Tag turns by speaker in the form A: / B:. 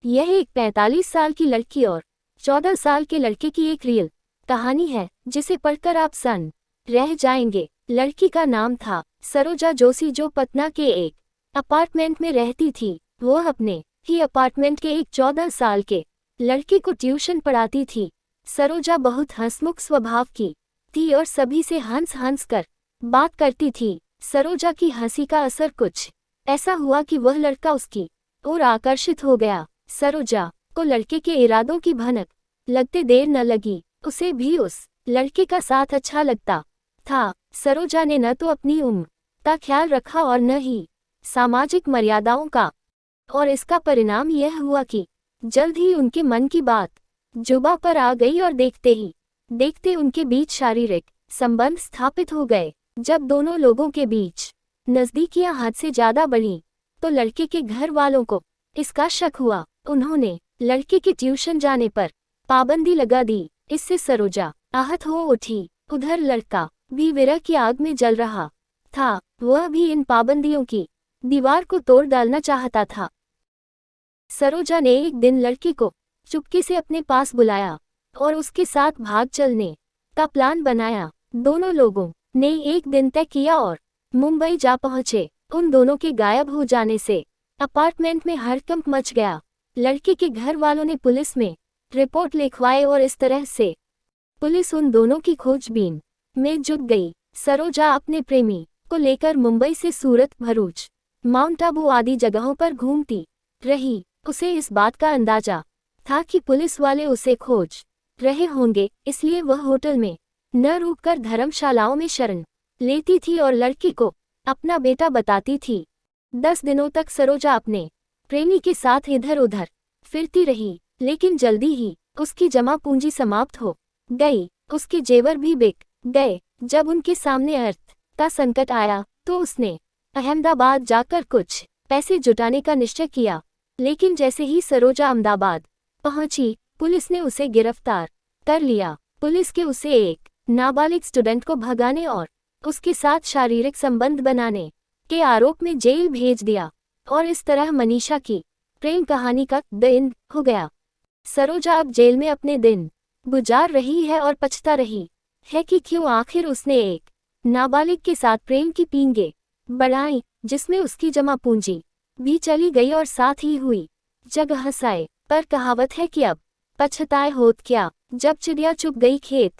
A: यह एक 45 साल की लड़की और 14 साल के लड़के की एक रियल कहानी है जिसे पढ़कर आप सन रह जाएंगे। लड़की का नाम था सरोजा जोशी, जो पटना के एक अपार्टमेंट में रहती थी। वो अपने ही अपार्टमेंट के एक 14 साल के लड़के को ट्यूशन पढ़ाती थी। सरोजा बहुत हंसमुख स्वभाव की थी और सभी से हंस हंस कर बात करती थी। सरोजा की हंसी का असर कुछ ऐसा हुआ कि वह लड़का उसकी ओर आकर्षित हो गया। सरोजा को लड़के के इरादों की भनक लगते देर न लगी। उसे भी उस लड़के का साथ अच्छा लगता था। सरोजा ने न तो अपनी उम्र का ख्याल रखा और न ही सामाजिक मर्यादाओं का, और इसका परिणाम यह हुआ कि जल्द ही उनके मन की बात जुबां पर आ गई और देखते ही देखते उनके बीच शारीरिक संबंध स्थापित हो गए। जब दोनों लोगों के बीच नज़दीकियां हद से ज्यादा बढ़ीं, तो लड़के के घर वालों को इसका शक हुआ। उन्होंने लड़के के ट्यूशन जाने पर पाबंदी लगा दी। इससे सरोजा आहत हो उठी। उधर लड़का भी विरह की आग में जल रहा था। वह भी इन पाबंदियों की दीवार को तोड़ डालना चाहता था। सरोजा ने एक दिन लड़के को चुपके से अपने पास बुलाया और उसके साथ भाग चलने का प्लान बनाया। दोनों लोगों ने एक दिन तय किया और मुंबई जा पहुंचे। उन दोनों के गायब हो जाने से अपार्टमेंट में हड़कंप मच गया। लड़के के घर वालों ने पुलिस में रिपोर्ट लिखवाई और इस तरह से पुलिस उन दोनों की खोजबीन में जुट गई। सरोजा अपने प्रेमी को लेकर मुंबई से सूरत, भरूच, माउंट आबू आदि जगहों पर घूमती रही। उसे इस बात का अंदाजा था कि पुलिस वाले उसे खोज रहे होंगे, इसलिए वह होटल में न रुककर धर्मशालाओं में शरण लेती थी और लड़की को अपना बेटा बताती थी। 10 दिनों तक सरोजा अपने प्रेमी के साथ इधर उधर फिरती रही, लेकिन जल्दी ही उसकी जमा पूंजी समाप्त हो गई। उसके जेवर भी बिक गए। जब उनके सामने अर्थ का संकट आया तो उसने अहमदाबाद जाकर कुछ पैसे जुटाने का निश्चय किया। लेकिन जैसे ही सरोजा अहमदाबाद पहुंची, पुलिस ने उसे गिरफ्तार कर लिया। पुलिस के उसे एक नाबालिग स्टूडेंट को भगाने और उसके साथ शारीरिक संबंध बनाने के आरोप में जेल भेज दिया। और इस तरह मनीषा की प्रेम कहानी का दिन हो गया। सरोजा अब जेल में अपने दिन गुजार रही है और पछता रही है कि क्यों आखिर उसने एक नाबालिग के साथ प्रेम की पींगे बढ़ाई, जिसमें उसकी जमा पूंजी भी चली गई और साथ ही हुई जग हंसाए। पर कहावत है कि अब पछताए होत क्या। जब चिड़िया चुग गई खेत,